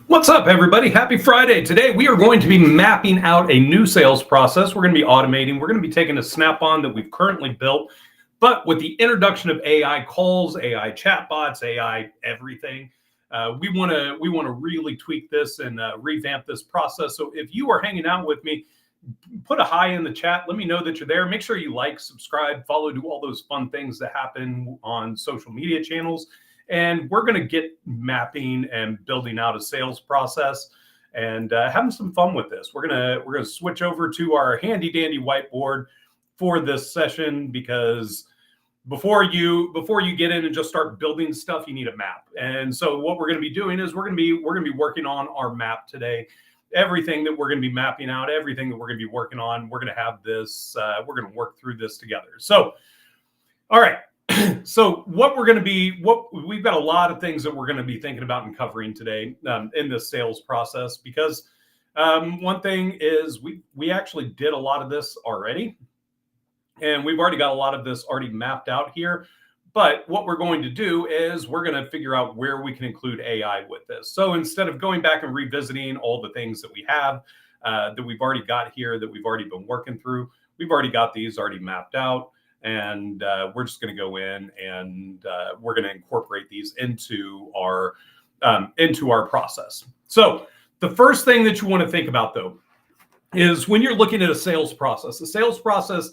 What's up, everybody? Happy Friday. Today, we are going to be mapping out a new sales process. We're going to be automating. We're going to be taking a Snap-on that we've currently built, but with the introduction of AI calls, AI chatbots, AI everything, we want to really tweak this and revamp this process. So if you are hanging out with me, put a hi in the chat. Let me know that you're there. Make sure you like, subscribe, follow, do all those fun things that happen on social media channels. And we're going to get mapping and building out a sales process and having some fun with this. We're gonna switch over to our handy dandy whiteboard for this session, because before you get in and just start building stuff, you need a map. And so what we're going to be doing is we're going to be working on our map today. Everything that we're going to be mapping out, everything that we're going to be working on, we're going to have this. We're going to work through this together. So, all right. So we've got a lot of things that we're going to be thinking about and covering today in this sales process, because one thing is we actually did a lot of this already, and we've already got a lot of this already mapped out here. But what we're going to do is we're going to figure out where we can include AI with this. So instead of going back and revisiting all the things that we have that we've already got here, that we've already been working through, we've already got these already mapped out. And we're just going to go in and we're going to incorporate these into our process. So the first thing that you want to think about, though, is when you're looking at a sales process. The sales process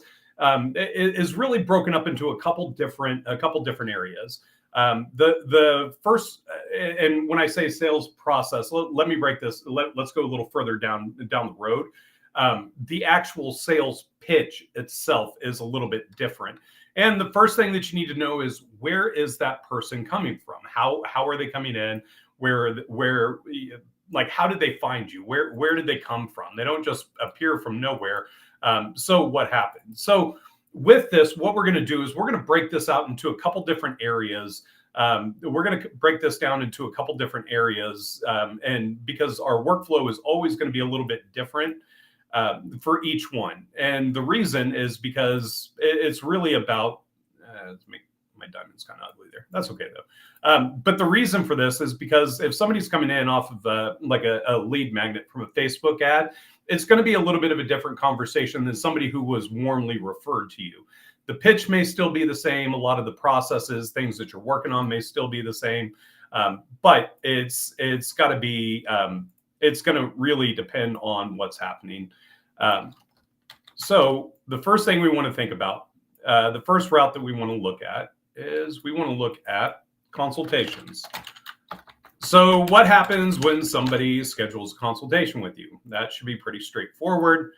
is really broken up into a couple different areas. The first, and when I say sales process, let me break this. Let's go a little further down the road. The actual sales pitch itself is a little bit different. And the first thing that you need to know is, where is that person coming from? How are they coming in? Where like, how did they find you? Where did they come from? They don't just appear from nowhere. So what happened? So with this, what we're going to do is we're going to break this out into a couple different areas. We're going to break this down into a couple different areas. And because our workflow is always going to be a little bit different for each one. And the reason is because it's really about, my diamond's kind of ugly there. That's okay though. But the reason for this is because if somebody's coming in off of like a lead magnet from a Facebook ad, it's going to be a little bit of a different conversation than somebody who was warmly referred to you. The pitch may still be the same. A lot of the processes, things that you're working on may still be the same. But it's got to be, it's going to really depend on what's happening. So the first thing we want to think about, the first route that we want to look at is we want to look at consultations. So what happens when somebody schedules a consultation with you? That should be pretty straightforward.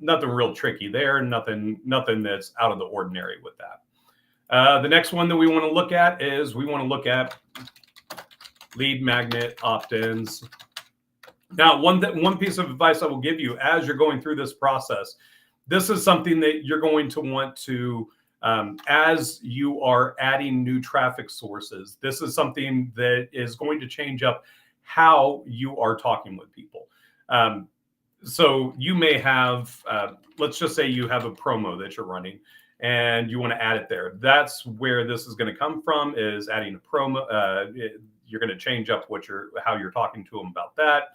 Nothing real tricky there. Nothing that's out of the ordinary with that. The next one that we want to look at is we want to look at lead magnet opt-ins. Now, one piece of advice I will give you as you're going through this process, this is something that you're going to want to, as you are adding new traffic sources, this is something that is going to change up how you are talking with people. So you may have, let's just say you have a promo that you're running and you want to add it there. That's where this is going to come from, is adding a promo. You're going to change up how you're talking to them about that.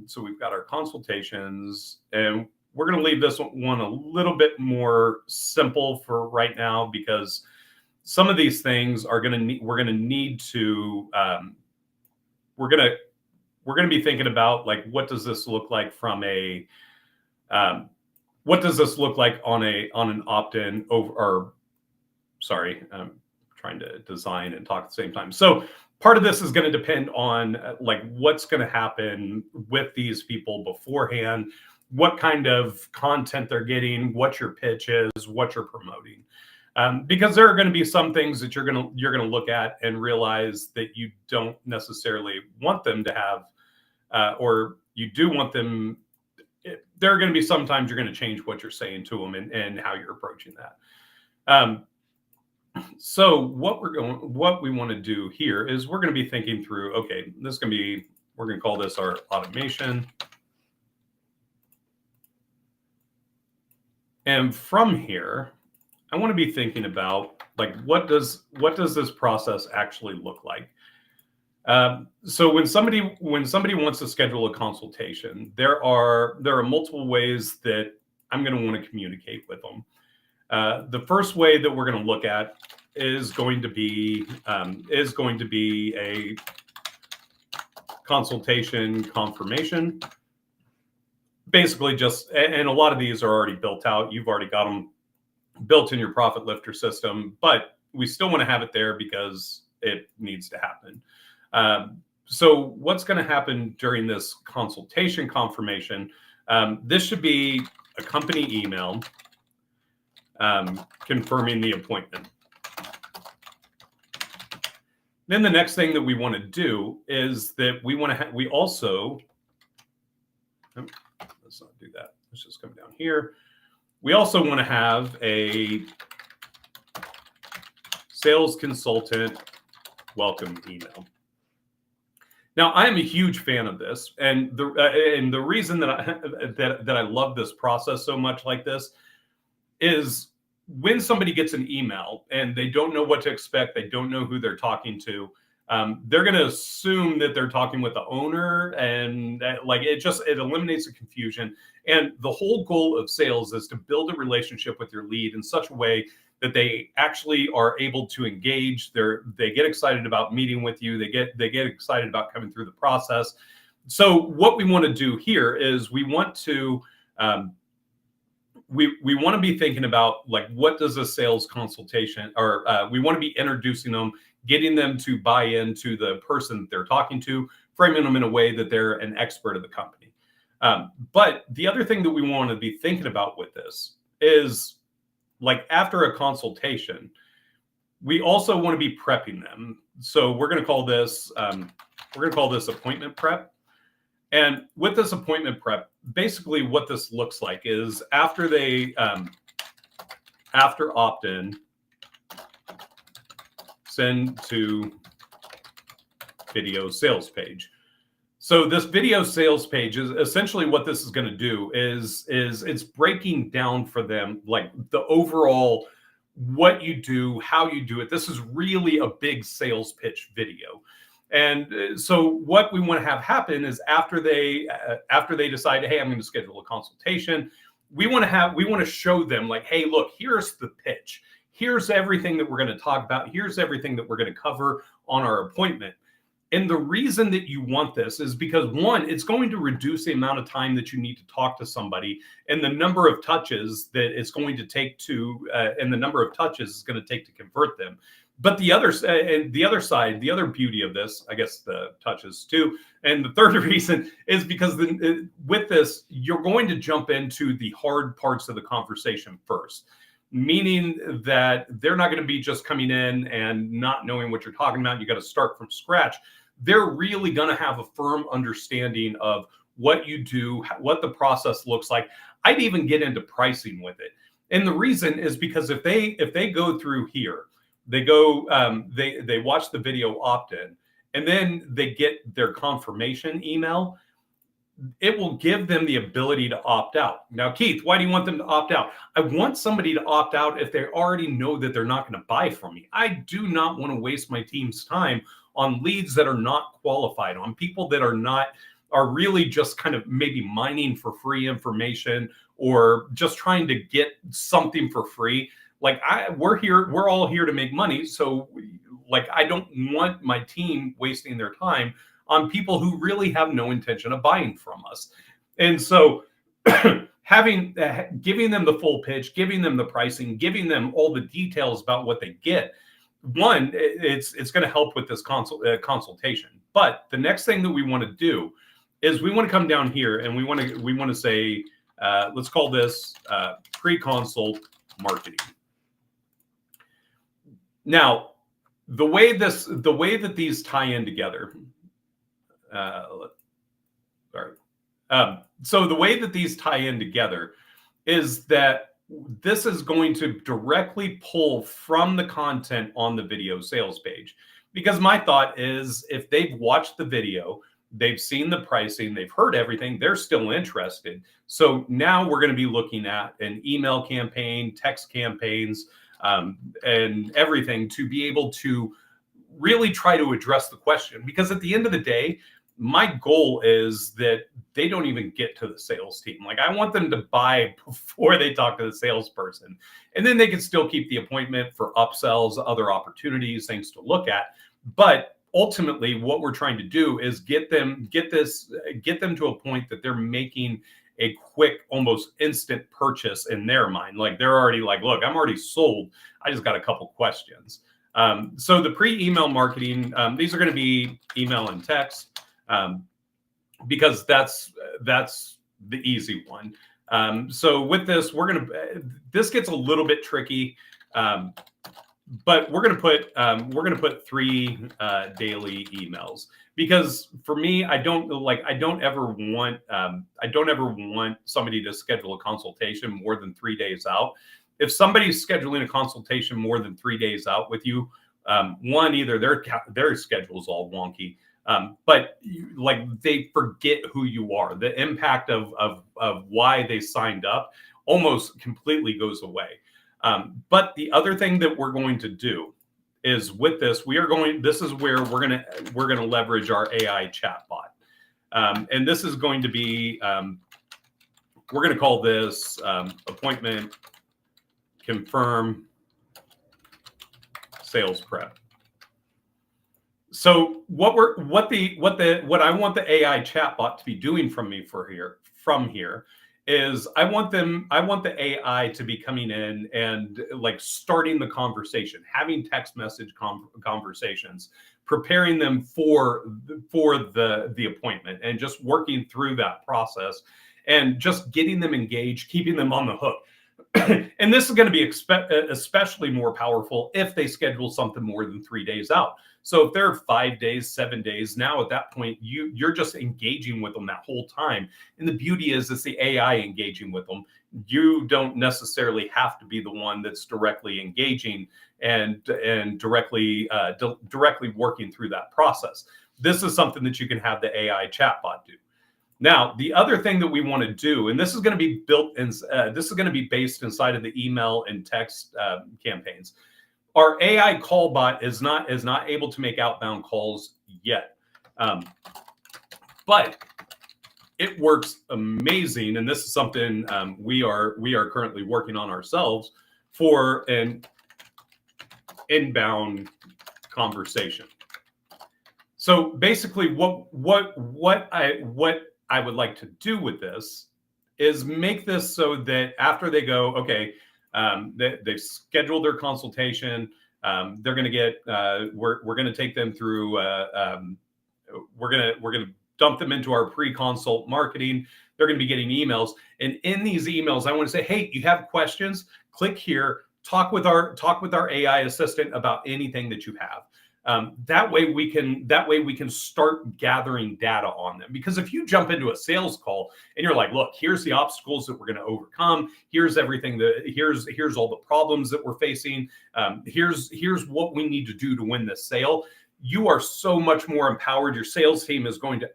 So we've got our consultations, and we're going to leave this one a little bit more simple for right now, because some of these things are going to we're going to be thinking about, like, what does this look like from a what does this look like on an opt-in I'm trying to design and talk at the same time. So part of this is going to depend on like what's going to happen with these people beforehand, what kind of content they're getting, what your pitch is, what you're promoting. Because there are going to be some things that you're going to look at and realize that you don't necessarily want them to have, or you do want them. There are going to be sometimes you're going to change what you're saying to them and how you're approaching that. So what we want to do here is we're going to be thinking through, okay, we're going to call this our automation. And from here, I want to be thinking about, like, what does this process actually look like? So when somebody wants to schedule a consultation, there are multiple ways that I'm going to want to communicate with them. The first way that we're going to look at is going to be a consultation confirmation. Basically, and a lot of these are already built out. You've already got them built in your Profit Lifter system, but we still want to have it there because it needs to happen. So what's going to happen during this consultation confirmation? This should be a company email confirming the appointment. Then the next thing that we want to do is that we also, let's not do that. Let's just come down here. We also want to have a sales consultant welcome email. Now, I am a huge fan of this, and the reason that I love this process so much like this is when somebody gets an email and they don't know what to expect, they don't know who they're talking to, they're going to assume that they're talking with the owner, and it eliminates the confusion. And the whole goal of sales is to build a relationship with your lead in such a way that they actually are able to engage. They get excited about meeting with you. They get excited about coming through the process. So what we want to do here is we want to be thinking about, like, what does a sales consultation, or we want to be introducing them, getting them to buy into the person that they're talking to, framing them in a way that they're an expert of the company. But the other thing that we want to be thinking about with this is, like, after a consultation, we also want to be prepping them. So we're going to call this appointment prep. And with this appointment prep, basically what this looks like is after opt-in, send to video sales page. So this video sales page is essentially what this is going to do is it's breaking down for them, like, the overall what you do, how you do it. This is really a big sales pitch video. And so what we want to have happen is after they decide, hey, I'm going to schedule a consultation, we want to show them, like, hey, look, here's the pitch. Here's everything that we're going to talk about. Here's everything that we're going to cover on our appointment. And the reason that you want this is because, one, it's going to reduce the amount of time that you need to talk to somebody and the number of touches that it's going to take and the number of touches it's going to take to convert them. But the other side, the other beauty of this, I guess the touches too, and the third reason is because with this, you're going to jump into the hard parts of the conversation first. Meaning that they're not going to be just coming in and not knowing what you're talking about. You got to start from scratch. They're really going to have a firm understanding of what you do, what the process looks like. I'd even get into pricing with it. And the reason is because if they go through here, they watch the video opt-in, and then they get their confirmation email, it will give them the ability to opt out. Now, Keith, why do you want them to opt out? I want somebody to opt out if they already know that they're not going to buy from me. I do not want to waste my team's time on leads that are not qualified, on people that are really just kind of maybe mining for free information or just trying to get something for free. Like, we're all here to make money. So, like, I don't want my team wasting their time on people who really have no intention of buying from us. And so giving them the full pitch, giving them the pricing, giving them all the details about what they get, one, it's going to help with this consultation. But the next thing that we want to do is we want to come down here and we want to say, let's call this pre-consult marketing. Now, the way that these tie in together, so the way that these tie in together is that this is going to directly pull from the content on the video sales page. Because my thought is, if they've watched the video, they've seen the pricing, they've heard everything, they're still interested. So now we're going to be looking at an email campaign, text campaigns, and everything to be able to really try to address the question, because at the end of the day, my goal is that they don't even get to the sales team. Like, I want them to buy before they talk to the salesperson, and then they can still keep the appointment for upsells, other opportunities, things to look at. But ultimately, what we're trying to do is get them to a point that they're making a quick, almost instant purchase in their mind. Like, they're already like, look, I'm already sold. I just got a couple questions. So the pre-email marketing, these are going to be email and text. Because that's the easy one. So with this, this gets a little bit tricky, but we're gonna put 3 daily emails, because for me, I don't ever want somebody to schedule a consultation more than 3 days out. If somebody's scheduling a consultation more than 3 days out with you, one, either their schedule's all wonky. But they forget who you are. The impact of why they signed up almost completely goes away. But the other thing that we're going to do is, with this, this is where we're gonna leverage our AI chatbot. And this is going to be, we're gonna call this appointment confirm sales prep. So what I want the AI chatbot to be doing from here is, I want the AI to be coming in and like starting the conversation, having text message conversations, preparing them for the appointment, and just working through that process, and just getting them engaged, keeping them on the hook. And this is going to be especially more powerful if they schedule something more than 3 days out. So if they're 5 days, 7 days, now at that point, you're just engaging with them that whole time. And the beauty is, it's the AI engaging with them. You don't necessarily have to be the one that's directly engaging and directly working through that process. This is something that you can have the AI chatbot do. Now, the other thing that we want to do, and this is going to be based inside of the email and text campaigns. Our AI call bot is not able to make outbound calls yet, but it works amazing. And this is something we are currently working on ourselves for an inbound conversation. So basically, what I would like to do with this is make this so that after they go, okay, they've scheduled their consultation, they're going to get, we're going to take them through, we're going to dump them into our pre-consult marketing. They're going to be getting emails, and in these emails, I want to say, hey, you have questions? Click here. Talk with our AI assistant about anything that you have. That way we can start gathering data on them. Because if you jump into a sales call and you're like, look, here's the obstacles that we're going to overcome, here's everything here's all the problems that we're facing, here's what we need to do to win this sale, you are so much more empowered. Your sales team is going to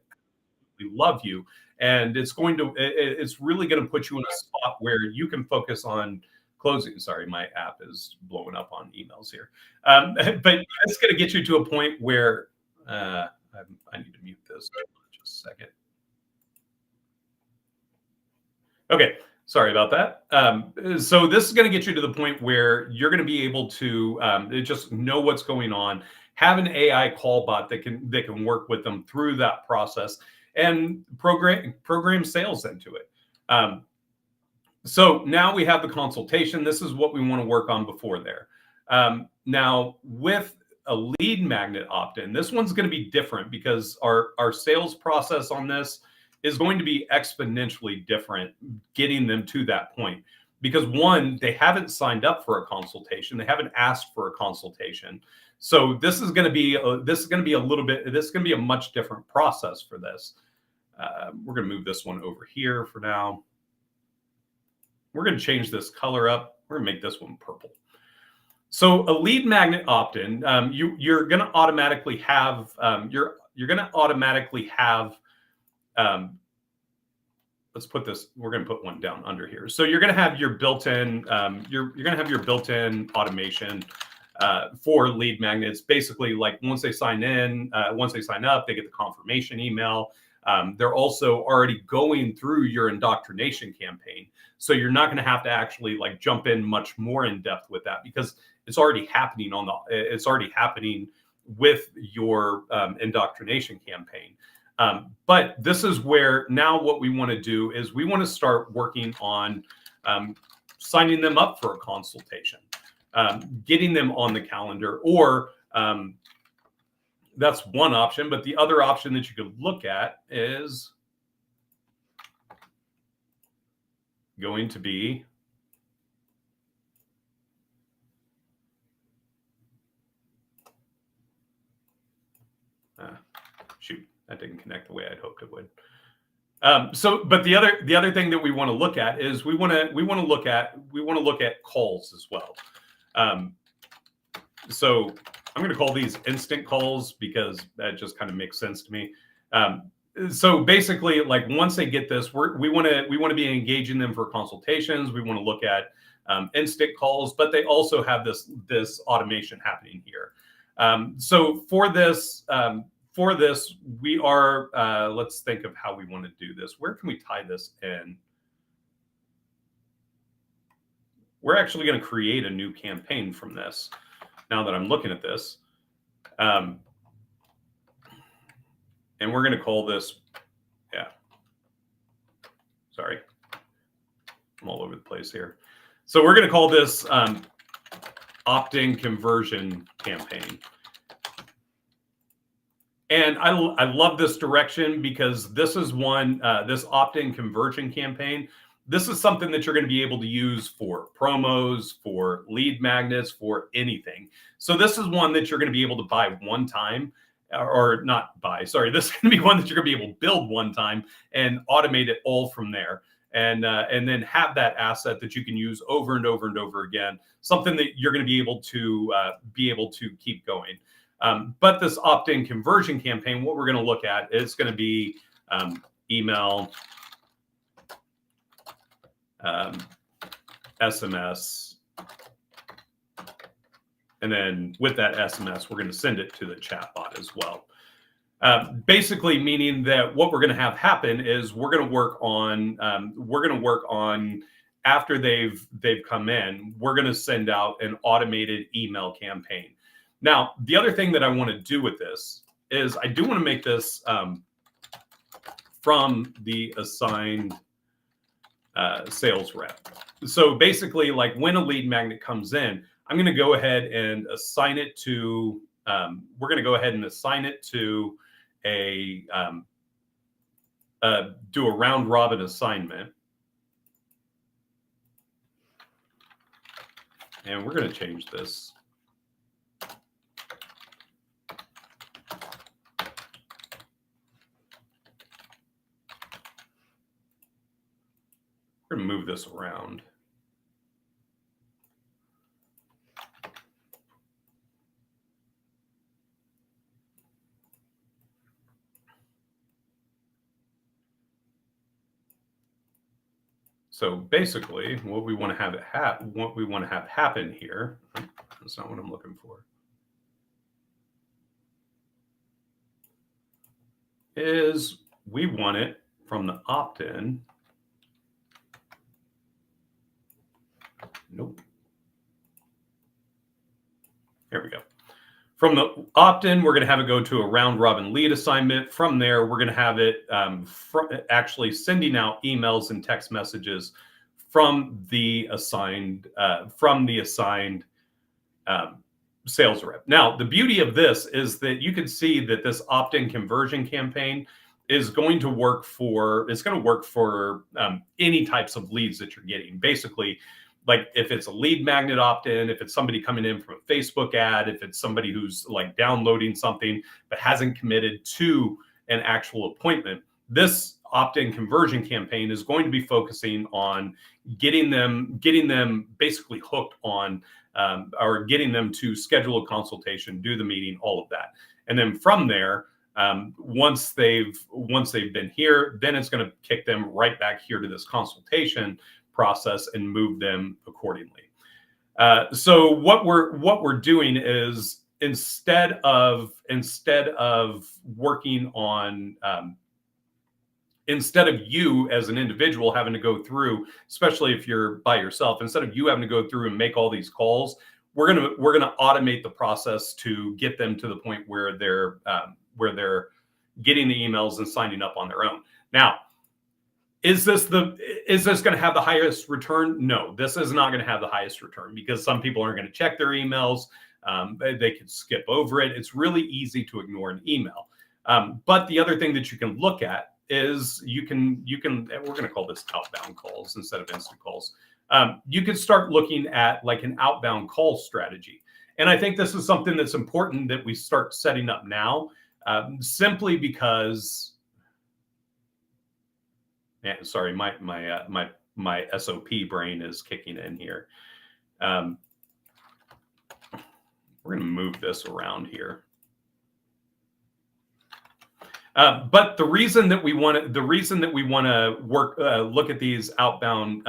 love you, and it's really going to put you in a spot where you can focus on closing. Sorry, my app is blowing up on emails here. But it's going to get you to a point where I need to mute this just a second. Okay, sorry about that. So this is going to get you to the point where you're going to be able to just know what's going on, have an AI call bot that can work with them through that process, and program sales into it. So now we have the consultation. This is what we want to work on before there. Now, with a lead magnet opt-in, this one's going to be different, because our sales process on this is going to be exponentially different, getting them to that point. Because one, they haven't signed up for a consultation. They haven't asked for a consultation. So this is going to be a much different process for this. We're going to move this one over here for now. We're going to change this color up. We're going to make this one purple. So a lead magnet opt-in, you're going to automatically have let's put this. We're going to put one down under here. So you're going to have your built-in automation. for lead magnets. Basically, like once they sign up, they get the confirmation email. They're also already going through your indoctrination campaign. So you're not going to have to actually like jump in much more in depth with that, because it's already happening with your indoctrination campaign. But this is where now what we want to do is we want to start working on signing them up for a consultation, getting them on the calendar, or that's one option. But the other option that you could look at is going to be shoot, that didn't connect the way I'd hoped it would. But the other thing that we want to look at is we want to look at calls as well. So I'm going to call these instant calls because that just kind of makes sense to me. So basically, like once they get this, we want to be engaging them for consultations. We want to look at instant calls, but they also have this automation happening here. So for this, we are, let's think of how we want to do this. Where can we tie this in? We're actually going to create a new campaign from this. Now that I'm looking at this, and we're going to call this, sorry, I'm all over the place here. So we're going to call this opt-in conversion campaign. And I love this direction because this is one, this opt-in conversion campaign. This is something that you're going to be able to use for promos, for lead magnets, for anything. So this is one that you're going to be able to buy one time, or not buy, sorry. This is going to be one that you're going to be able to build one time and automate it all from there. And then have that asset that you can use over and over and over again, something that you're going to be able to keep going. But this opt-in conversion campaign, what we're going to look at is going to be email, SMS, and then with that SMS, we're going to send it to the chatbot as well. Basically meaning that what we're going to have happen is we're going to work on after they've come in, we're going to send out an automated email campaign. Now, the other thing that I want to do with this is I do want to make this from the assigned sales rep. So basically, like when a lead magnet comes in, I'm going to go ahead and assign it to, we're going to go ahead and assign it to do a round robin assignment. And we're going to change this. We're going to move this around. So basically, what we want to have happen here, that's not what I'm looking for, is we want it from the opt-in. Nope. Here we go. From the opt-in, we're going to have it go to a round robin lead assignment. From there, we're going to have it actually sending out emails and text messages from the assigned sales rep. Now, the beauty of this is that you can see that this opt-in conversion campaign is going to work for, any types of leads that you're getting. Basically, like if it's a lead magnet opt-in, if it's somebody coming in from a Facebook ad, if it's somebody who's like downloading something but hasn't committed to an actual appointment, this opt-in conversion campaign is going to be focusing on getting them basically hooked on, or getting them to schedule a consultation, do the meeting, all of that. And then from there, once they've been here, then it's going to kick them right back here to this consultation process and move them accordingly. So what we're doing is instead of working on instead of you as an individual having to go through, especially if you're by yourself, instead of you having to go through and make all these calls, we're gonna automate the process to get them to the point where they're getting the emails and signing up on their own. Now, is this going to have the highest return? No, this is not going to have the highest return because some people aren't going to check their emails. They can skip over it. It's really easy to ignore an email. But the other thing that you can look at is you can we're going to call this outbound calls instead of instant calls. You can start looking at like an outbound call strategy. And I think this is something that's important that we start setting up now, simply because, sorry, my SOP brain is kicking in here. We're going to move this around here. But the reason that we want to look at these outbound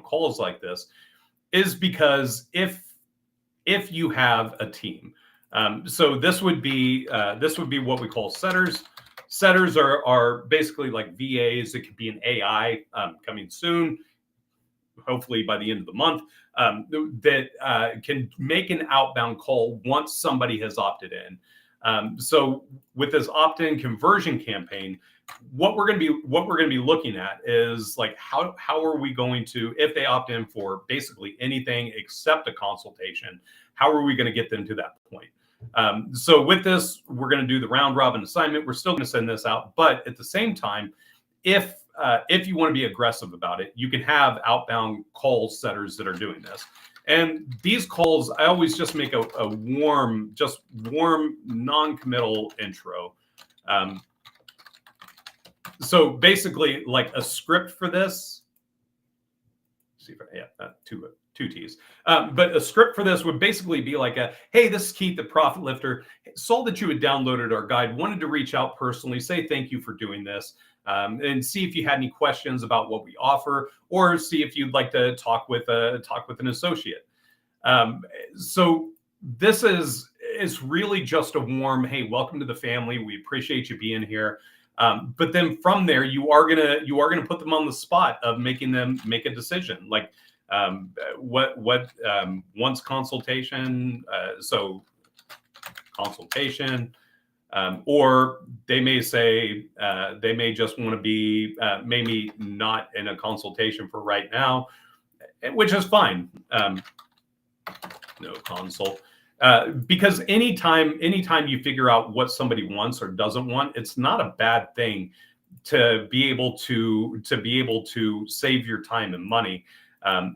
calls like this is because if you have a team, so this would be what we call setters. Setters are basically like VAs. It could be an AI coming soon, hopefully by the end of the month, that can make an outbound call once somebody has opted in. So with this opt-in conversion campaign, what we're going to be looking at is like how are we going to, if they opt in for basically anything except a consultation, how are we going to get them to that point? So with this, we're going to do the round robin assignment. We're still going to send this out, but at the same time, if you want to be aggressive about it, you can have outbound call setters that are doing this. And these calls, I always just make a warm, non-committal intro. So basically, like a script for this. See if two T's. But a script for this would basically be like hey, this is Keith, the Profit Lifter. Saw that you had downloaded our guide. Wanted to reach out personally, say thank you for doing this. And see if you had any questions about what we offer, or see if you'd like to talk with an associate. So this is really just a warm, hey, welcome to the family. We appreciate you being here. But then from there, you are gonna put them on the spot of making them make a decision. Like once consultation. So consultation. Or they may say they may just want to be maybe not in a consultation for right now, which is fine. No consult, because anytime you figure out what somebody wants or doesn't want, it's not a bad thing to be able to save your time and money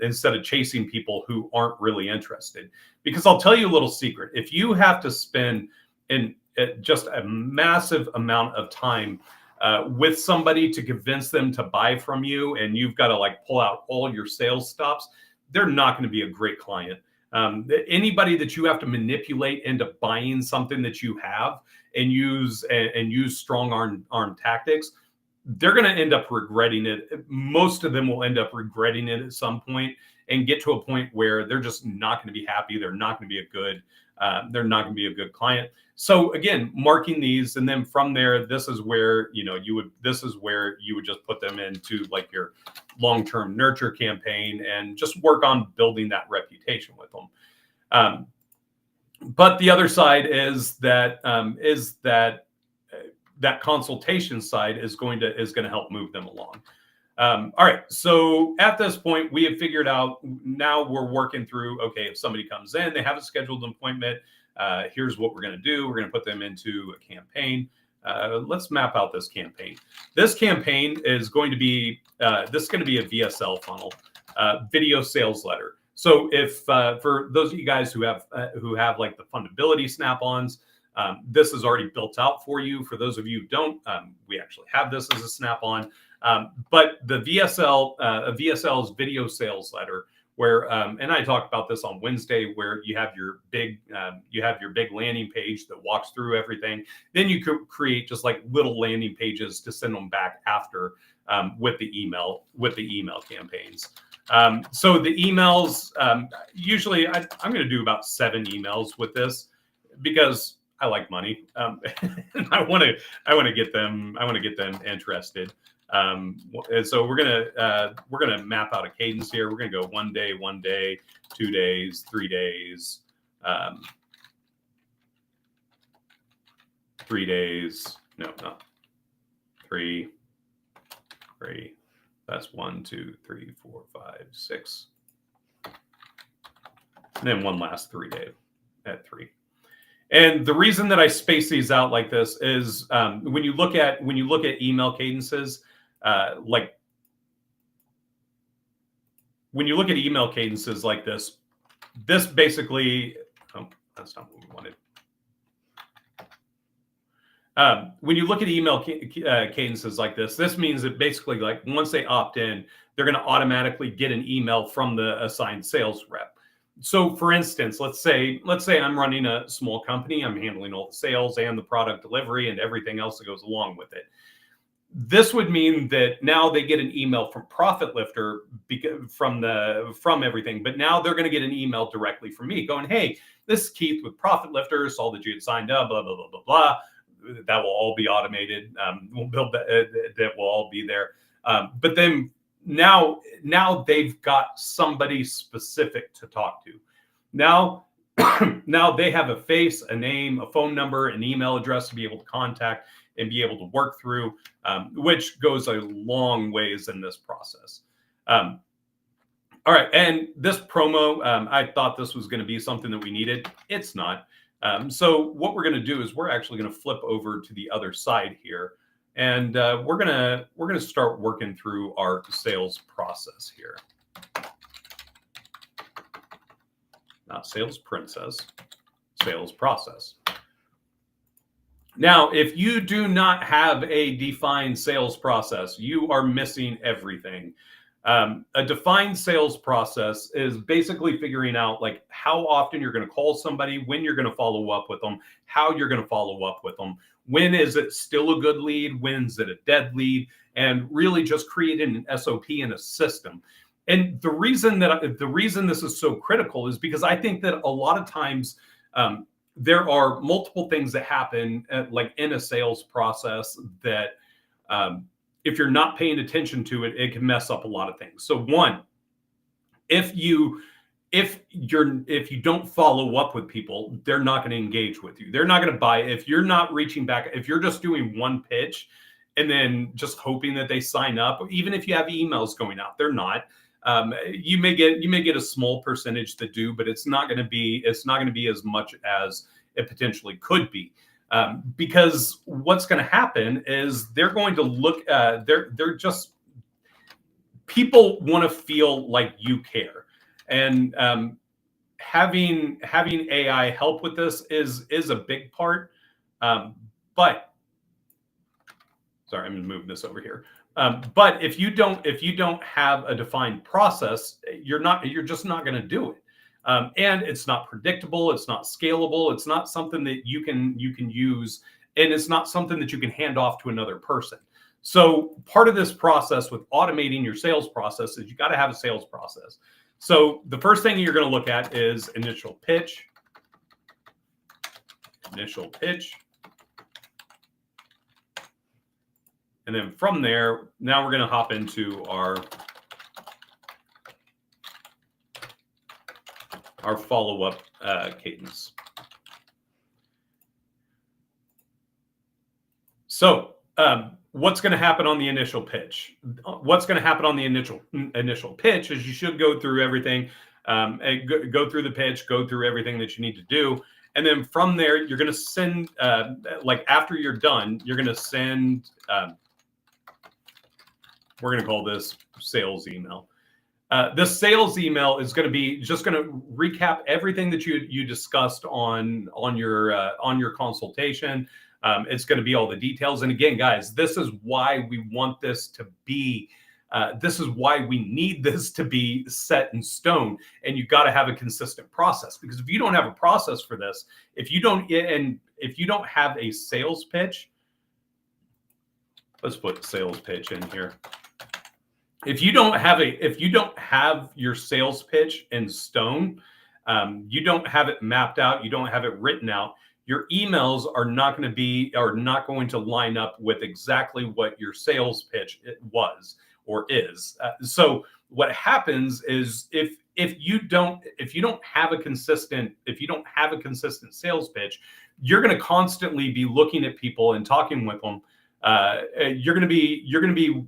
instead of chasing people who aren't really interested. Because I'll tell you a little secret: if you have to spend just a massive amount of time with somebody to convince them to buy from you, and you've got to like pull out all your sales stops, they're not going to be a great client. Anybody that you have to manipulate into buying something that you have and use strong arm tactics, they're going to end up regretting it. Most of them will end up regretting it at some point and get to a point where they're just not going to be happy. They're not going to be a good client. So again, marking these, and then from there, this is where you would just put them into like your long-term nurture campaign and just work on building that reputation with them. But the other side is that that consultation side is going to help move them along. All right. So at this point, we have figured out, now we're working through, okay, if somebody comes in, they have a scheduled appointment, here's what we're going to do. We're going to put them into a campaign. Let's map out this campaign. This campaign is going to be, a VSL funnel, video sales letter. So if, for those of you guys who have like the fundability snap-ons, this is already built out for you. For those of you who don't, we actually have this as a snap-on. But the VSL's video sales letter, where and I talked about this on Wednesday, where you have your big landing page that walks through everything. Then you could create just like little landing pages to send them back after with the email campaigns. So the emails, usually I'm going to do about 7 emails with this because I like money. And I want to get them interested. And so we're gonna map out a cadence here. We're gonna go 1 day, 2 days, 3 days, 3 days. No, not 3. That's 1, 2, 3, 4, 5, 6, and then one last 3 day at 3. And the reason that I space these out like this is when you look at email cadences, like when you look at email cadences like this basically, oh, that's not what we wanted. When you look at email cadences like this means that basically, like, once they opt in, they're going to automatically get an email from the assigned sales rep. So for instance, let's say I'm running a small company. I'm handling all the sales and the product delivery and everything else that goes along with it. This would mean that now they get an email from Profit Lifter from everything, but now they're going to get an email directly from me going, "Hey, this is Keith with Profit Lifter. Saw that you had signed up, blah, blah, blah, blah, blah." That will all be automated. We'll build that will all be there. But then now they've got somebody specific to talk to. Now they have a face, a name, a phone number, an email address to be able to contact and be able to work through, which goes a long ways in this process. All right, and this promo, I thought this was going to be something that we needed. It's not. So what we're going to do is we're actually going to flip over to the other side here, and we're going to start working through our sales process here. Not sales princess, sales process. Now, if you do not have a defined sales process, you are missing everything. A defined sales process is basically figuring out, like, how often you're going to call somebody, when you're going to follow up with them, how you're going to follow up with them, when is it still a good lead, when is it a dead lead, and really just creating an SOP and a system. And the reason this is so critical is because I think that a lot of times there are multiple things that happen like in a sales process that if you're not paying attention to it, it can mess up a lot of things. So one, if you don't follow up with people, they're not going to engage with you. They're not going to buy it. If you're not reaching back, if you're just doing one pitch and then just hoping that they sign up, even if you have emails going out, they're not. You may get a small percentage that do, but it's not going to be as much as it potentially could be. Because what's going to happen is they're going to look, they're just, people want to feel like you care. And having AI help with this is a big part. But sorry, I'm going to move this over here. But if you don't have a defined process, you're just not going to do it. And it's not predictable. It's not scalable. It's not something that you can use, and it's not something that you can hand off to another person. So part of this process with automating your sales process is you got to have a sales process. So the first thing you're going to look at is initial pitch. And then from there, now we're going to hop into our follow-up cadence. So what's going to happen on the initial pitch? What's going to happen on the initial pitch is you should go through everything, go through the pitch, go through everything that you need to do. And then from there, you're going to send, like after you're done, you're going to send, we're going to call this sales email. This sales email is going to be just going to recap everything that you discussed on your consultation. It's going to be all the details. And again, guys, this is why we want this to be. This is why we need this to be set in stone. And you got to have a consistent process, because if you don't have a process for this, if you don't have a sales pitch, let's put sales pitch in here. if you don't have your sales pitch in stone, you don't have it mapped out, you don't have it written out, your emails are not going to line up with exactly what your sales pitch was or is. So what happens is if you don't have a consistent sales pitch, you're going to constantly be looking at people and talking with them. You're going to be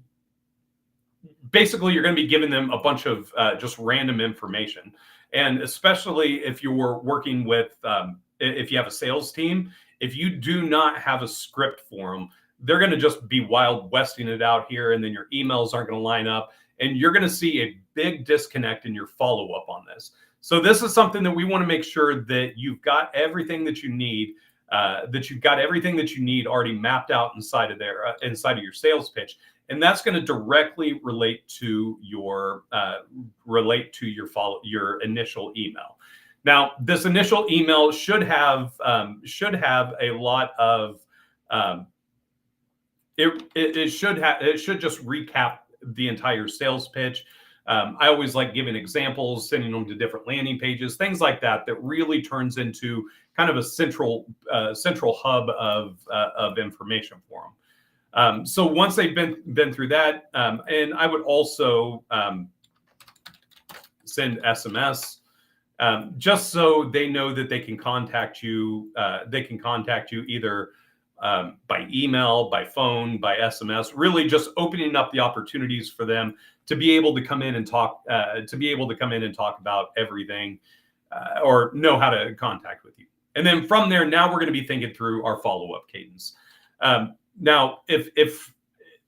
basically, you're going to be giving them a bunch of just random information. And especially if you're working with, if you have a sales team, if you do not have a script for them, they're going to just be wild westing it out here, and then your emails aren't going to line up, and you're going to see a big disconnect in your follow-up on this. So this is something that we want to make sure that you've got everything that you need, already mapped out inside of your sales pitch. And that's going to directly relate to your initial email. Now, this initial email should have a lot of it should just recap the entire sales pitch. I always like giving examples, sending them to different landing pages, things like that, that really turns into kind of a central hub of information for them. So once they've been through that, and I would also send SMS, just so they know that they can contact you. They can contact you either by email, by phone, by SMS. Really, just opening up the opportunities for them to be able to come in and talk. About everything, or know how to contact with you. And then from there, now we're going to be thinking through our follow-up cadence. Now, if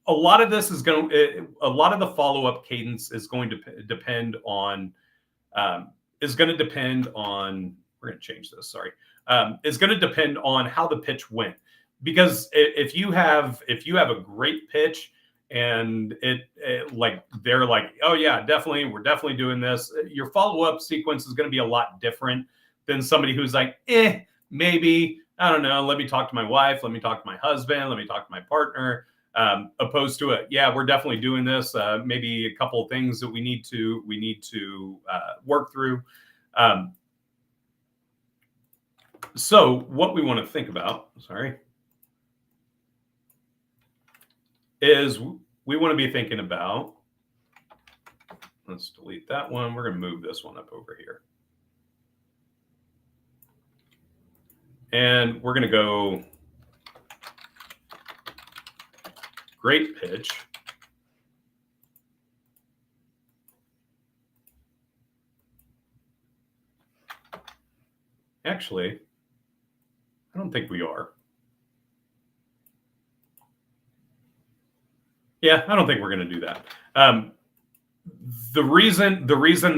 a lot of this is a lot of the follow-up cadence is going to depend on, we're going to change this, sorry. Is going to depend on how the pitch went. Because if you have a great pitch and they're like, oh yeah, definitely, we're definitely doing this, your follow-up sequence is going to be a lot different than somebody who's like, maybe, I don't know, let me talk to my wife, let me talk to my husband, let me talk to my partner, opposed to it. Yeah, we're definitely doing this. Maybe a couple of things that we need to work through. So what we want to think about, is we want to be thinking about, let's delete that one. We're going to move this one up over here. And we're going to go great pitch. Actually, I don't think we are. Yeah, I don't think we're going to do that. The reason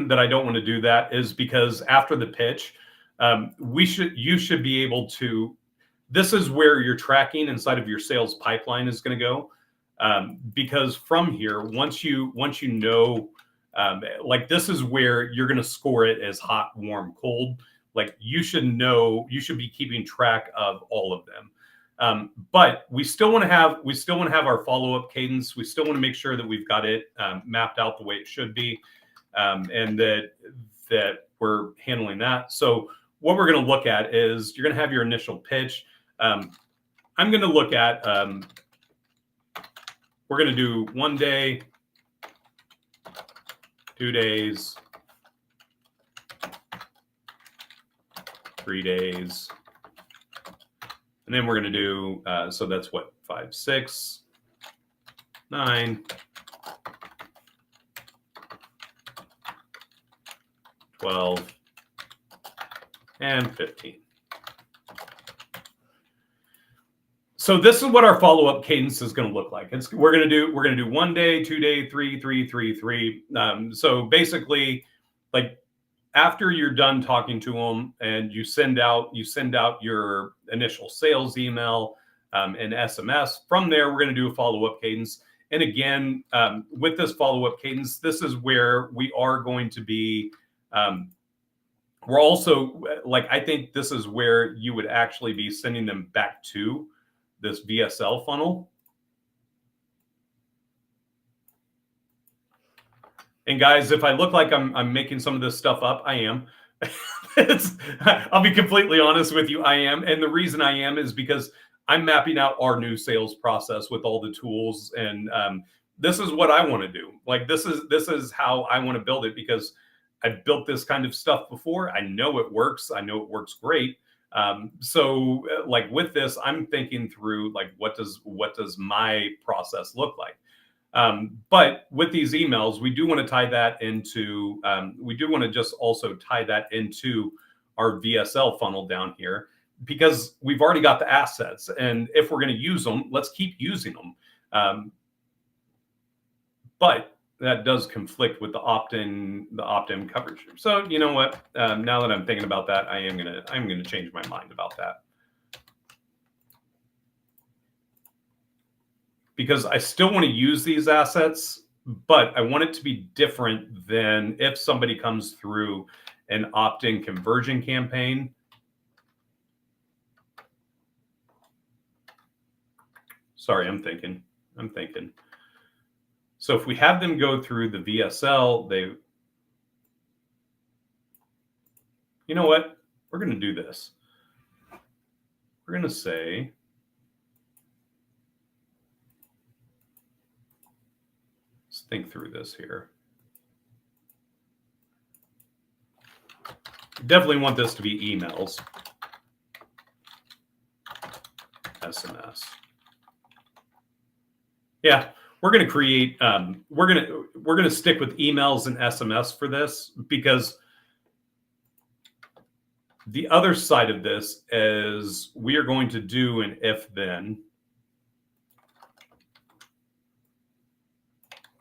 that I don't want to do that is because after the pitch, you should be able to. This is where your tracking inside of your sales pipeline is going to go, because from here, once you know, this is where you're going to score it as hot, warm, cold. Like you should be keeping track of all of them. But we still want to have our follow-up cadence. We still want to make sure that we've got it mapped out the way it should be, and that we're handling that. So what we're going to look at is you're going to have your initial pitch. I'm going to look at, we're going to do 1 day, 2 days, 3 days. And then we're going to do, so that's what, 5, 6, 9, 12, and 15. So this is what our follow-up cadence is going to look like. We're going to do 1 day, 2 day, 3, 3, 3, 3. So basically, like after you're done talking to them and you send out your initial sales email and SMS. From there, we're going to do a follow-up cadence. And again, with this follow-up cadence, this is where we are going to be. We're also I think this is where you would actually be sending them back to this VSL funnel. And guys, if I look like I'm making some of this stuff up, I am. I'll be completely honest with you, I am. And the reason I am is because I'm mapping out our new sales process with all the tools, and this is what I want to do. Like this is how I want to build it, because I've built this kind of stuff before. I know it works. I know it works great. So like with this, I'm thinking through like what does my process look like? But with these emails, we do want to tie that into, we do want to just also tie that into our VSL funnel down here, because we've already got the assets. And if we're going to use them, let's keep using them. But that does conflict with the opt-in coverage. So you know what? Now that I'm thinking about that, I'm gonna change my mind about that, because I still want to use these assets, but I want it to be different than if somebody comes through an opt-in conversion campaign. Sorry, I'm thinking. So if we have them go through the VSL, you know what? We're going to do this. We're going to say, let's think through this here. Definitely want this to be emails, SMS. Yeah. We're going to create, we're going to stick with emails and SMS for this, because the other side of this is we are going to do an if then.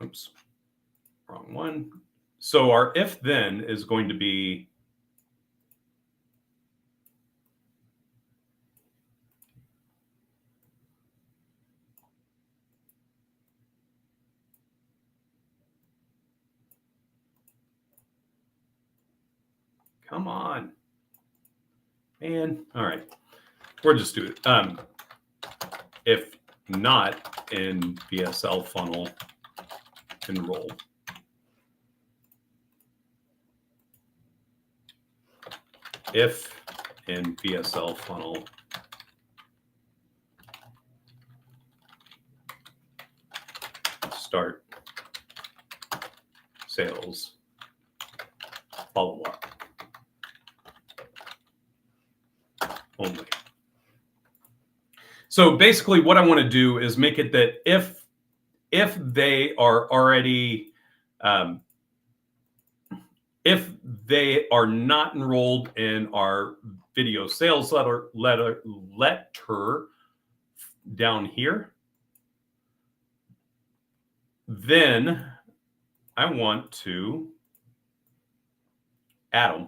Oops, wrong one. So our if then is going to be come on, man. All right, we'll just do it. If not in VSL funnel, enroll. If in VSL funnel, start sales follow-up only. So basically what I want to do is make it that if they are already, if they are not enrolled in our video sales letter down here, then I want to add them,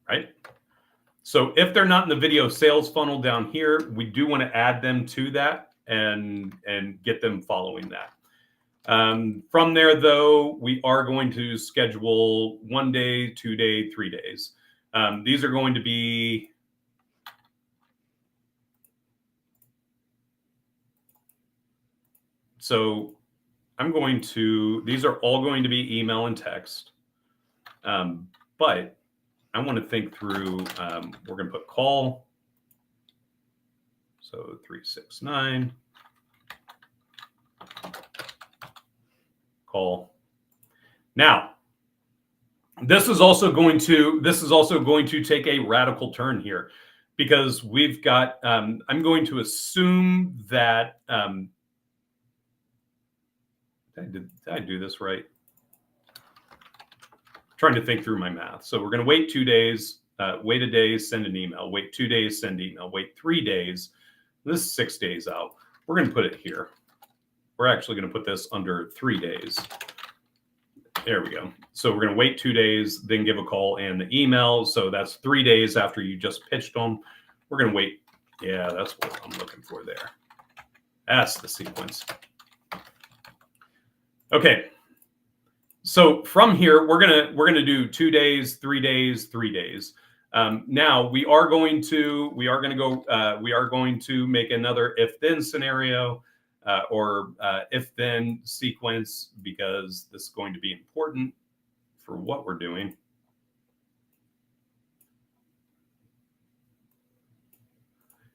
right? So if they're not in the video sales funnel down here, we do want to add them to that and get them following that. From there, though, we are going to schedule 1 day, 2 day, 3 days. These are going to be so I'm going to, these are all going to be email and text, but I want to think through, we're going to put call. So 369. Call. Now, this is also going to take a radical turn here, because we've got, I'm going to assume that, did I do this right? Trying to think through my math. So we're going to wait 2 days, wait a day, send an email, wait 2 days, send email, wait 3 days. This is 6 days out. We're going to put it here. We're actually going to put this under 3 days. There we go. So we're going to wait 2 days, then give a call and the email. So that's 3 days after you just pitched them. We're going to wait. Yeah, that's what I'm looking for there. That's the sequence. Okay. So from here, we're gonna do 2 days, 3 days, 3 days. Now we are going to make another if then scenario. or if-then sequence, because this is going to be important for what we're doing.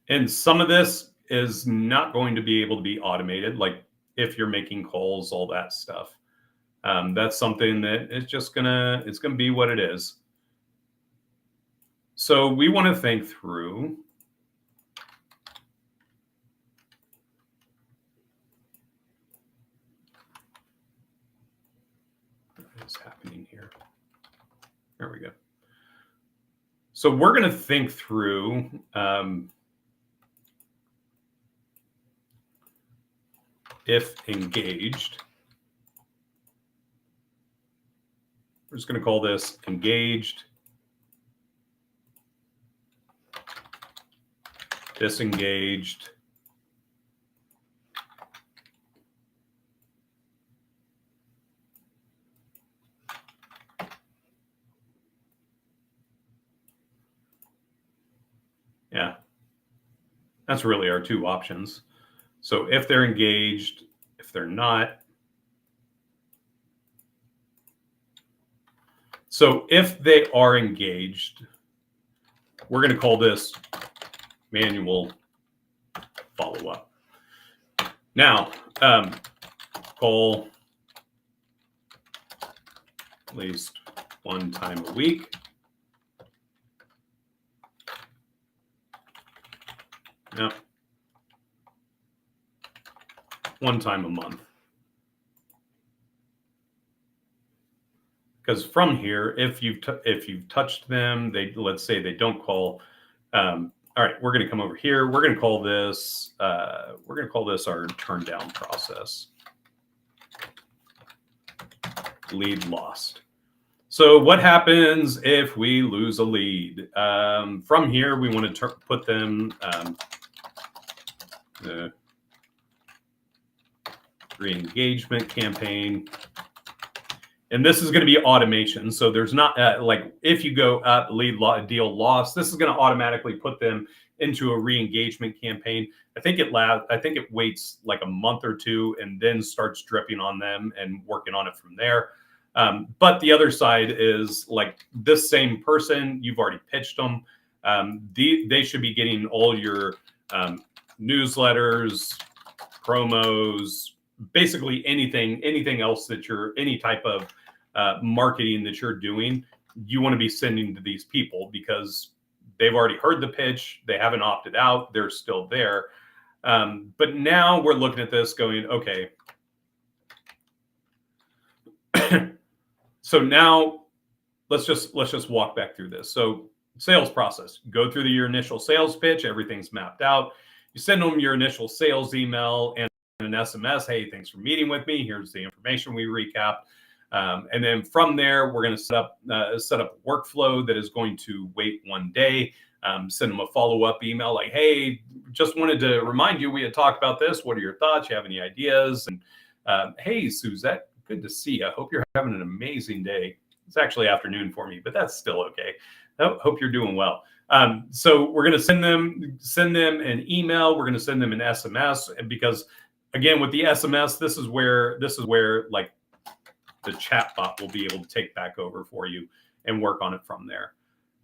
And some of this is not going to be able to be automated, like if you're making calls, all that stuff. That's something that it's just it's gonna be what it is. So we want to think through what is happening here. There we go. So we're going to think through if engaged. We're just going to call this engaged, disengaged, yeah, that's really our two options. So if they're engaged, if they're not. So if they are engaged, we're going to call this manual follow-up. Now, call at least one time a week. Yep. One time a month. Because from here, if you've touched them, let's say they don't call. All right, we're going to come over here. We're going to call this our turn down process. Lead lost. So what happens if we lose a lead? From here, we want to put them re-engagement campaign. And this is going to be automation. So there's not like if you go up deal lost, this is going to automatically put them into a re-engagement campaign. I think it waits like a month or two and then starts dripping on them and working on it from there. But the other side is like this same person, you've already pitched them. They should be getting all your newsletters, promos, basically anything else that any type of marketing that you're doing, you want to be sending to these people because they've already heard the pitch. They haven't opted out. They're still there. But now we're looking at this going, okay. So now let's just walk back through this. So sales process, go through your initial sales pitch. Everything's mapped out. You send them your initial sales email and an SMS. Hey, thanks for meeting with me. Here's the information we recapped. And then from there, we're going to set up a workflow that is going to wait one day. Send them a follow-up email like, hey, just wanted to remind you we had talked about this. What are your thoughts? You have any ideas? And hey, Suzette, good to see you. I hope you're having an amazing day. It's actually afternoon for me, but that's still okay. I hope you're doing well. So we're going to send them an email. We're going to send them an SMS, because again, with the SMS, this is where like the chatbot will be able to take back over for you and work on it from there.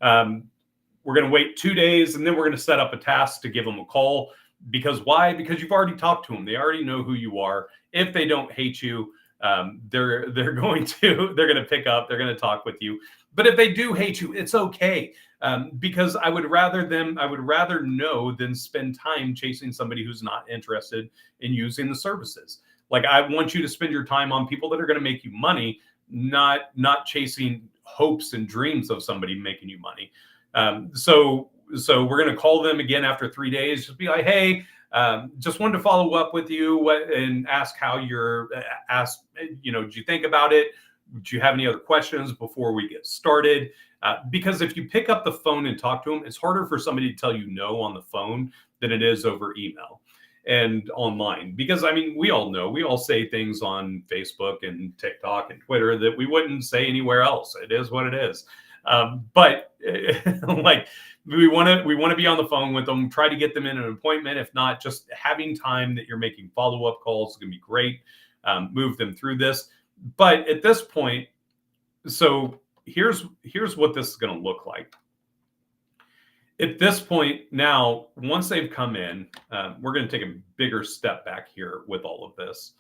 We're going to wait 2 days, and then we're going to set up a task to give them a call. Because why? Because you've already talked to them. They already know who you are. If they don't hate you, they're going to pick up. They're going to talk with you. But if they do hate you, it's okay. Because I would rather know than spend time chasing somebody who's not interested in using the services. Like, I want you to spend your time on people that are going to make you money, not chasing hopes and dreams of somebody making you money. So we're going to call them again after 3 days. Just be like, hey, just wanted to follow up with you and ask how did you think about it? Do you have any other questions before we get started? Because if you pick up the phone and talk to them, it's harder for somebody to tell you no on the phone than it is over email and online. Because, I mean, we all know, we all say things on Facebook and TikTok and Twitter that we wouldn't say anywhere else. It is what it is. But like we want to be on the phone with them, try to get them in an appointment. If not, just having time that you're making follow-up calls is going to be great. Move them through this. But at this point, so here's what this is going to look like. At this point now, once they've come in, we're going to take a bigger step back here with all of this.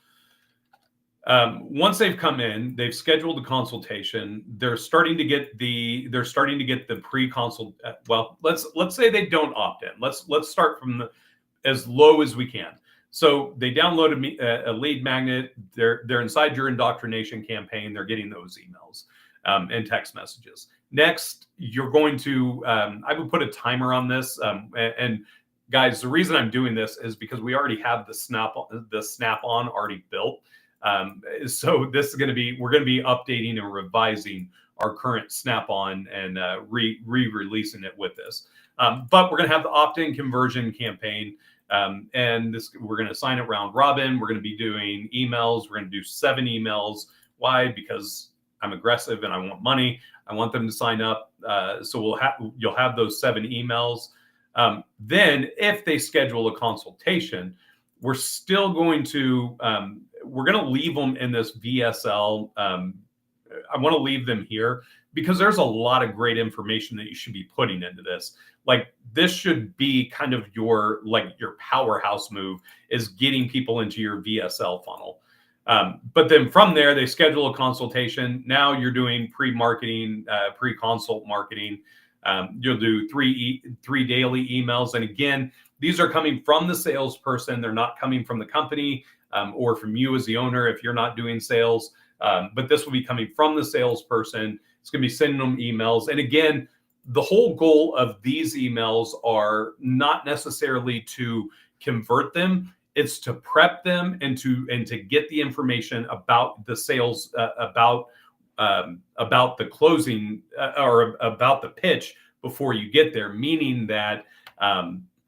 Once they've come in, they've scheduled a consultation. They're starting to get the pre-consult. Well, let's say they don't opt in. Let's start from as low as we can. So they downloaded a lead magnet. They're inside your indoctrination campaign. They're getting those emails and text messages. Next, you're going to I would put a timer on this. And guys, the reason I'm doing this is because we already have the Snap-on already built. So this is going to be, we're going to be updating and revising our current Snap-on and re-releasing it with this. But we're going to have the opt-in conversion campaign. And we're going to assign it round robin. We're going to be doing emails. We're going to do 7 emails. Why? Because I'm aggressive and I want money. I want them to sign up. So you'll have those 7 emails. Then if they schedule a consultation, we're still going to, we're going to leave them in this VSL. I want to leave them here because there's a lot of great information that you should be putting into this. Like this should be kind of your powerhouse move, is getting people into your VSL funnel. But then from there, they schedule a consultation. Now you're doing pre-marketing, pre-consult marketing. You'll do three daily emails. And again, these are coming from the salesperson. They're not coming from the company or from you as the owner if you're not doing sales. But this will be coming from the salesperson. It's going to be sending them emails. And again, the whole goal of these emails are not necessarily to convert them. It's to prep them and to get the information about the sales, about the closing or about the pitch before you get there. Meaning that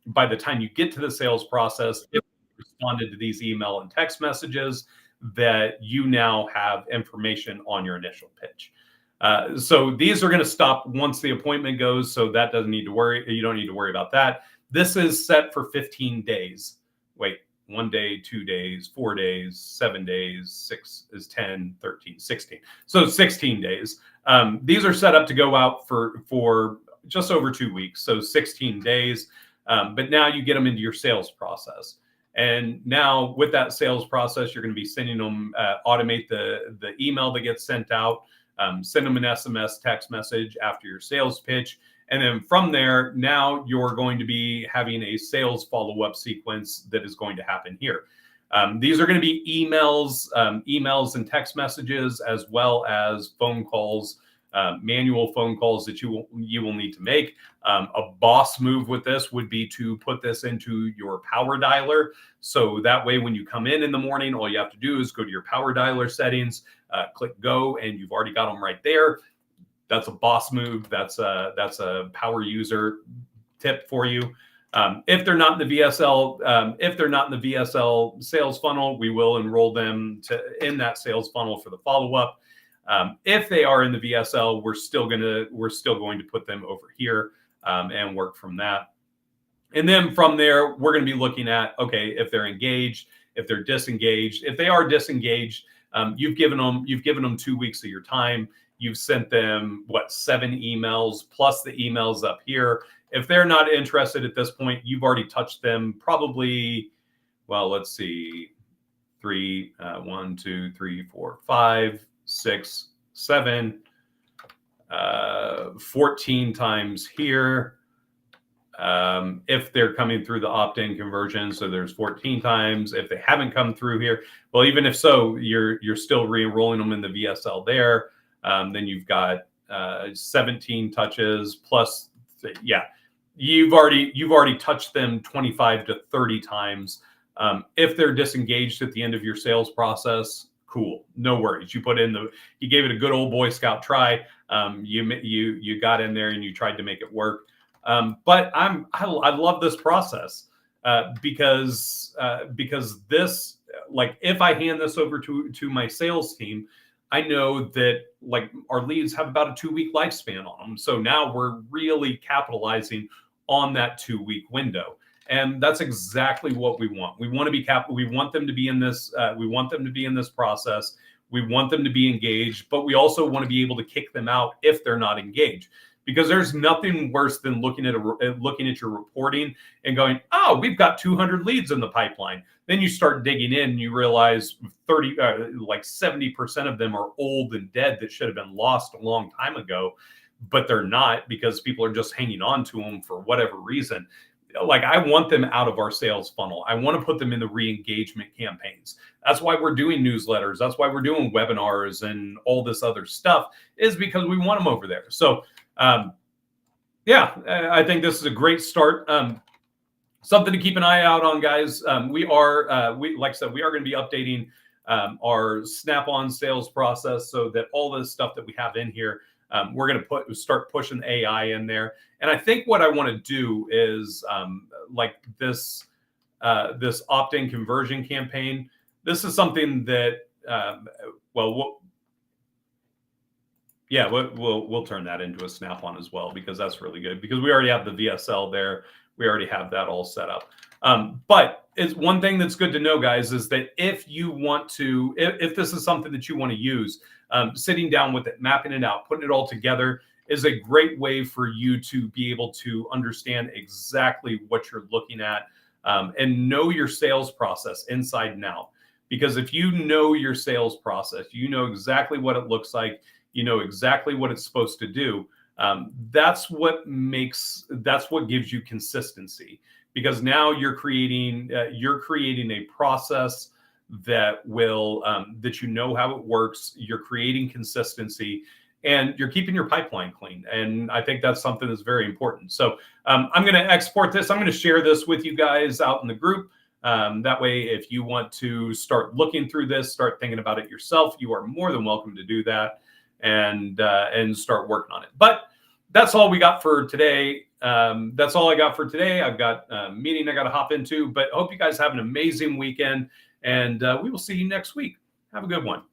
by the time you get to the sales process, if you responded to these email and text messages, that you now have information on your initial pitch. So these are going to stop once the appointment goes. So that doesn't need to worry. You don't need to worry about that. This is set for 15 days. Wait, 1 day, 2 days, 4 days, 7 days, 6 is 10, 13, 16. So 16 days. These are set up to go out for just over 2 weeks. So 16 days. But now you get them into your sales process. And now with that sales process, you're going to be sending them, automate the email that gets sent out, send them an SMS text message after your sales pitch. And then from there, now you're going to be having a sales follow-up sequence that is going to happen here. These are going to be emails and text messages, as well as phone calls, manual phone calls that you will need to make. A boss move with this would be to put this into your power dialer. So that way, when you come in the morning, all you have to do is go to your power dialer settings, click go, and you've already got them right there. That's a boss move. That's a power user tip for you. If they're not in the VSL, sales funnel, we will enroll them in that sales funnel for the follow-up. If they are in the VSL, we're still going to put them over here and work from that. And then from there, we're going to be looking at, okay, if they're engaged, if they're disengaged. If they are disengaged, you've given them 2 weeks of your time. You've sent them 7 emails plus the emails up here. If they're not interested at this point, you've already touched them probably, well, let's see, 1, 2, 3, 4, 5, 6, 7, 14 times here. If they're coming through the opt-in conversion, so there's 14 times. If they haven't come through here, well, even if so, you're still re-enrolling them in the VSL there. Then you've got 17 touches plus, you've already touched them 25 to 30 times. If they're disengaged at the end of your sales process, cool, no worries. You gave it a good old Boy Scout try. You got in there and you tried to make it work. But I love this process because this, like, if I hand this over to my sales team, I know that like our leads have about a 2-week lifespan on them. So now we're really capitalizing on that 2-week window. And that's exactly what we want. We want to be we want them to be in this. We want them to be in this process. We want them to be engaged, but we also want to be able to kick them out if they're not engaged. Because there's nothing worse than looking at your reporting and going, "Oh, we've got 200 leads in the pipeline." Then you start digging in, and you realize 70% of them are old and dead that should have been lost a long time ago, but they're not because people are just hanging on to them for whatever reason. Like, I want them out of our sales funnel. I want to put them in the re-engagement campaigns. That's why we're doing newsletters. That's why we're doing webinars and all this other stuff, is because we want them over there. So yeah, I think this is a great start. Something to keep an eye out on, guys. Like I said, we are going to be updating our Snap-on sales process so that all this stuff that we have in here, we're going to start pushing AI in there. And I think what I want to do is like this opt-in conversion campaign. This is something that we'll turn that into a Snap-on as well, because that's really good, because we already have the VSL there. We already have that all set up. But it's one thing that's good to know, guys, is that if you want to, if this is something that you want to use, sitting down with it, mapping it out, putting it all together is a great way for you to be able to understand exactly what you're looking at, and know your sales process inside and out. Because if you know your sales process, you know exactly what it looks like, you know exactly what it's supposed to do. That's what gives you consistency, because now you're creating a process that will that you know how it works. You're creating consistency, and you're keeping your pipeline clean. And I think that's something that's very important. So I'm going to export this. I'm going to share this with you guys out in the group. That way, if you want to start looking through this, start thinking about it yourself, you are more than welcome to do that, and start working on it. But that's all we got for today. That's all I got for today. I've got a meeting I got to hop into, but I hope you guys have an amazing weekend, and we will see you next week. Have a good one.